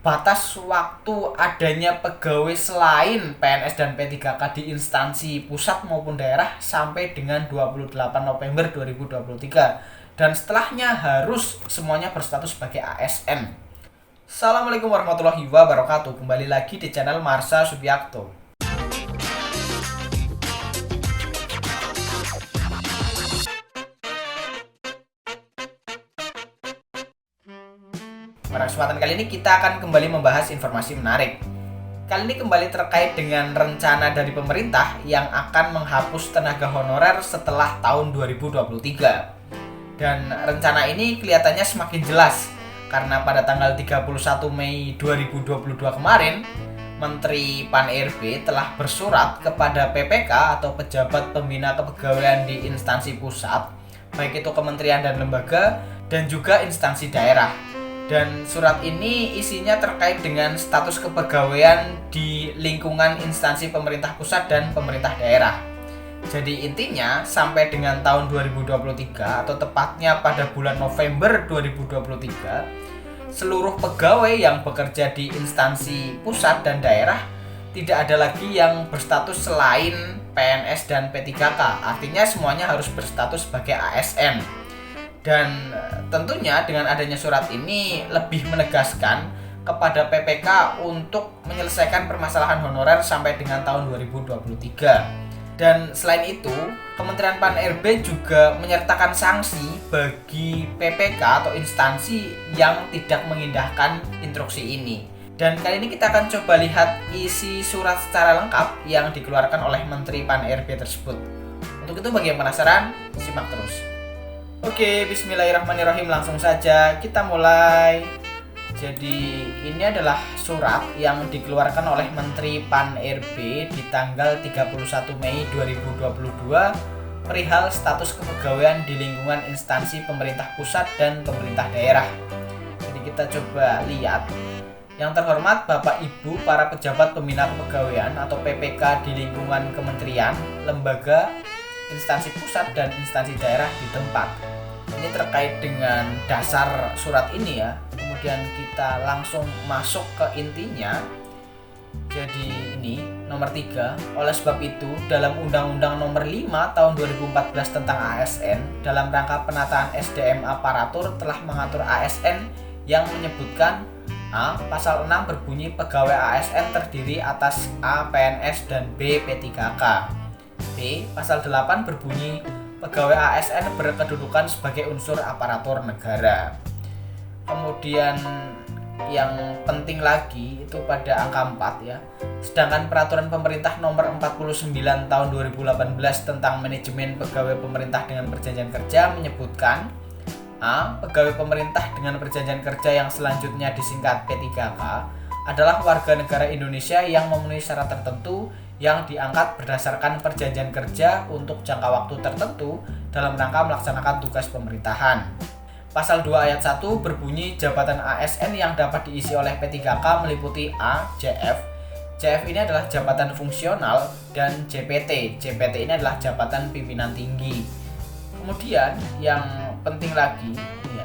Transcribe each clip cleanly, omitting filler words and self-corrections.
batas waktu adanya pegawai selain PNS dan P3K di instansi pusat maupun daerah sampai dengan 28 November 2023 dan setelahnya harus semuanya berstatus sebagai ASN. Assalamualaikum warahmatullahi wabarakatuh. Kembali lagi di channel Marsha Subiakto. Pada kesempatan kali ini kita akan kembali membahas informasi menarik. Kali ini kembali terkait dengan rencana dari pemerintah yang akan menghapus tenaga honorer setelah tahun 2023. Dan rencana ini kelihatannya semakin jelas karena pada tanggal 31 Mei 2022 kemarin, Menteri Pan-RB telah bersurat kepada PPK atau Pejabat Pembina Kepegawaian di instansi pusat, baik itu kementerian dan lembaga dan juga instansi daerah. Dan surat ini isinya terkait dengan status kepegawaian di lingkungan instansi pemerintah pusat dan pemerintah daerah. Jadi intinya sampai dengan tahun 2023 atau tepatnya pada bulan November 2023, seluruh pegawai yang bekerja di instansi pusat dan daerah tidak ada lagi yang berstatus selain PNS dan P3K. Artinya semuanya harus berstatus sebagai ASN. Dan tentunya dengan adanya surat ini lebih menegaskan kepada PPK untuk menyelesaikan permasalahan honorer sampai dengan tahun 2023. Dan selain itu, Kementerian Pan-RB juga menyertakan sanksi bagi PPK atau instansi yang tidak mengindahkan instruksi ini. Dan kali ini kita akan coba lihat isi surat secara lengkap yang dikeluarkan oleh Menteri Pan-RB tersebut. Untuk itu bagi yang penasaran, simak terus. Oke, bismillahirrahmanirrahim, langsung saja kita mulai. Jadi ini adalah surat yang dikeluarkan oleh Menteri Pan-RB di tanggal 31 Mei 2022 perihal status kepegawaian di lingkungan instansi pemerintah pusat dan pemerintah daerah. Jadi kita coba lihat. Yang terhormat Bapak Ibu para pejabat pembina kepegawaian atau PPK di lingkungan kementerian, lembaga, instansi pusat dan instansi daerah di tempat. Ini terkait dengan dasar surat ini ya. Kemudian kita langsung masuk ke intinya. Jadi ini nomor 3. Oleh sebab itu, dalam Undang-Undang nomor 5 tahun 2014 tentang ASN, dalam rangka penataan SDM aparatur telah mengatur ASN yang menyebutkan A. Pasal 6 berbunyi pegawai ASN terdiri atas A. PNS dan B. P3K. B. Pasal 8 berbunyi pegawai ASN berkedudukan sebagai unsur aparatur negara. Kemudian yang penting lagi itu pada angka 4 ya. Sedangkan peraturan pemerintah nomor 49 tahun 2018 tentang manajemen pegawai pemerintah dengan perjanjian kerja menyebutkan A. Pegawai pemerintah dengan perjanjian kerja yang selanjutnya disingkat P3K adalah warga negara Indonesia yang memenuhi syarat tertentu yang diangkat berdasarkan perjanjian kerja untuk jangka waktu tertentu dalam rangka melaksanakan tugas pemerintahan. Pasal 2 ayat 1 berbunyi jabatan ASN yang dapat diisi oleh P3K meliputi A. JF. JF ini adalah jabatan fungsional dan JPT. JPT ini adalah jabatan pimpinan tinggi. Kemudian yang penting lagi ya,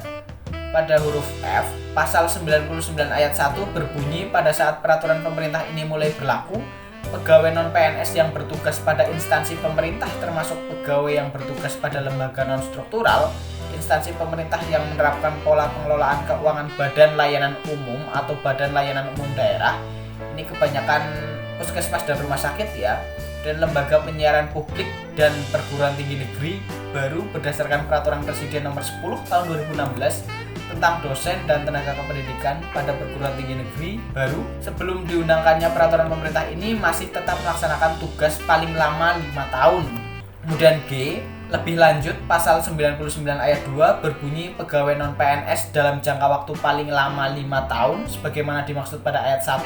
pada huruf F, pasal 99 ayat 1 berbunyi pada saat peraturan pemerintah ini mulai berlaku, pegawai non-PNS yang bertugas pada instansi pemerintah termasuk pegawai yang bertugas pada lembaga non-struktural, instansi pemerintah yang menerapkan pola pengelolaan keuangan badan layanan umum atau badan layanan umum daerah, ini kebanyakan puskesmas dan rumah sakit ya, dan lembaga penyiaran publik dan perguruan tinggi negeri baru berdasarkan peraturan Presiden nomor 10 tahun 2016 tentang dosen dan tenaga kependidikan pada perguruan tinggi negeri baru sebelum diundangkannya peraturan pemerintah ini masih tetap melaksanakan tugas paling lama 5 tahun. Kemudian G, lebih lanjut pasal 99 ayat 2 berbunyi pegawai non-PNS dalam jangka waktu paling lama 5 tahun sebagaimana dimaksud pada ayat 1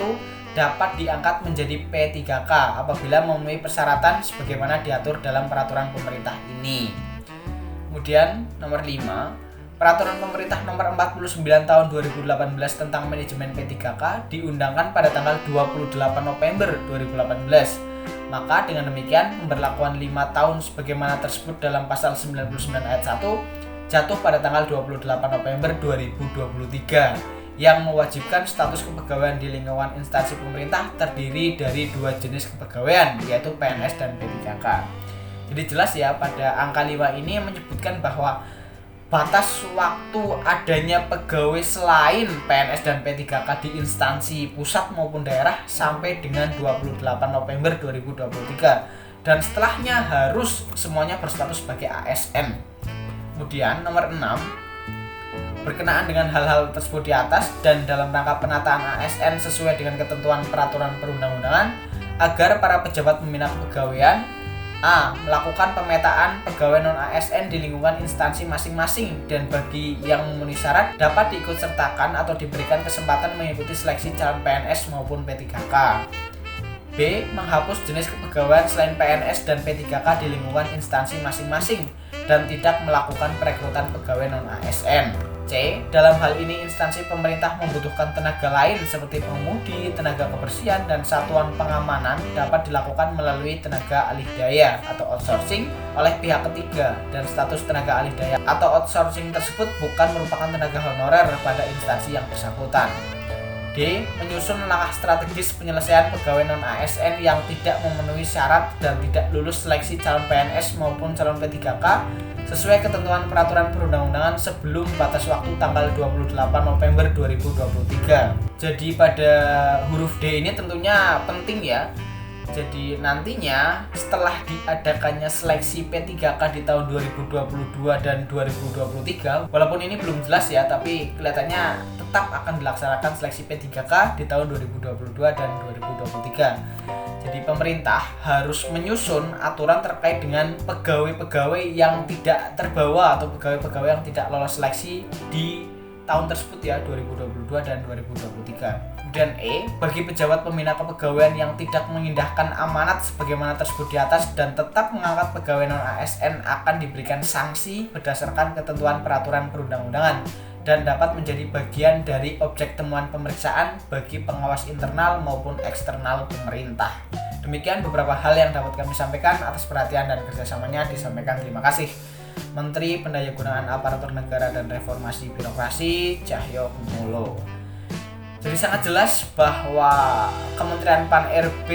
dapat diangkat menjadi P3K apabila memenuhi persyaratan sebagaimana diatur dalam peraturan pemerintah ini. Kemudian nomor 5, Peraturan Pemerintah Nomor 49 Tahun 2018 tentang Manajemen P3K diundangkan pada tanggal 28 November 2018. Maka dengan demikian pemberlakuan 5 tahun sebagaimana tersebut dalam pasal 99 ayat 1 jatuh pada tanggal 28 November 2023 yang mewajibkan status kepegawaian di lingkungan instansi pemerintah terdiri dari 2 jenis kepegawaian, yaitu PNS dan P3K. Jadi jelas ya, pada angka 5 ini menyebutkan bahwa batas waktu adanya pegawai selain PNS dan P3K di instansi pusat maupun daerah sampai dengan 28 November 2023, dan setelahnya harus semuanya berstatus sebagai ASN. Kemudian nomor 6, berkenaan dengan hal-hal tersebut di atas dan dalam rangka penataan ASN sesuai dengan ketentuan peraturan perundang-undangan, agar para pejabat pembina kepegawaian A. Melakukan pemetaan pegawai non-ASN di lingkungan instansi masing-masing, dan bagi yang memenuhi syarat dapat diikutsertakan atau diberikan kesempatan mengikuti seleksi calon PNS maupun P3K. B. Menghapus jenis kepegawaian selain PNS dan P3K di lingkungan instansi masing-masing dan tidak melakukan perekrutan pegawai non-ASN. C. Dalam hal ini instansi pemerintah membutuhkan tenaga lain seperti pengemudi, tenaga kebersihan, dan satuan pengamanan dapat dilakukan melalui tenaga alih daya atau outsourcing oleh pihak ketiga, dan status tenaga alih daya atau outsourcing tersebut bukan merupakan tenaga honorer pada instansi yang bersangkutan. D. Menyusun langkah strategis penyelesaian pegawai non-ASN yang tidak memenuhi syarat dan tidak lulus seleksi calon PNS maupun calon P3K sesuai ketentuan peraturan perundang-undangan sebelum batas waktu tanggal 28 November 2023. Jadi pada huruf D ini tentunya penting ya. Jadi nantinya setelah diadakannya seleksi P3K di tahun 2022 dan 2023, walaupun ini belum jelas ya, tapi kelihatannya tetap akan dilaksanakan seleksi P3K di tahun 2022 dan 2023. Jadi pemerintah harus menyusun aturan terkait dengan pegawai-pegawai yang tidak terbawa atau pegawai-pegawai yang tidak lolos seleksi di tahun tersebut ya, 2022 dan 2023. Dan E, bagi pejabat pembina kepegawaian yang tidak mengindahkan amanat sebagaimana tersebut di atas dan tetap mengangkat pegawai non-ASN akan diberikan sanksi berdasarkan ketentuan peraturan perundang-undangan dan dapat menjadi bagian dari objek temuan pemeriksaan bagi pengawas internal maupun eksternal pemerintah. Demikian beberapa hal yang dapat kami sampaikan. Atas perhatian dan kerjasamanya disampaikan terima kasih. Menteri Pendayagunaan Aparatur Negara dan Reformasi Birokrasi Cahyo Kumolo. Jadi sangat jelas bahwa Kementerian Pan-RB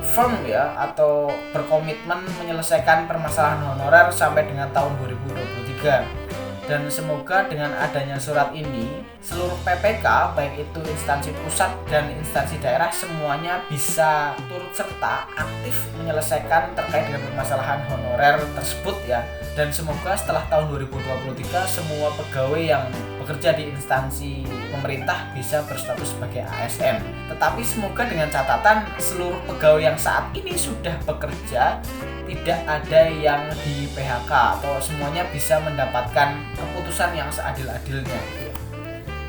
firm ya, atau berkomitmen menyelesaikan permasalahan honorer sampai dengan tahun 2023. Dan semoga dengan adanya surat ini, seluruh PPK, baik itu instansi pusat dan instansi daerah, semuanya bisa turut serta aktif menyelesaikan terkait dengan permasalahan honorer tersebut ya. Dan semoga setelah tahun 2023 semua pegawai yang bekerja di instansi pemerintah bisa berstatus sebagai ASN. Tetapi semoga dengan catatan seluruh pegawai yang saat ini sudah bekerja tidak ada yang di PHK atau semuanya bisa mendapatkan keputusan yang seadil-adilnya.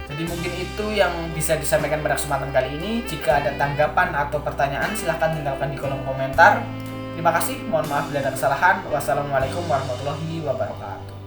Jadi mungkin itu yang bisa disampaikan pada kesempatan kali ini. Jika ada tanggapan atau pertanyaan silahkan tinggalkan di kolom komentar. Terima kasih, mohon maaf bila ada kesalahan. Wassalamualaikum warahmatullahi wabarakatuh.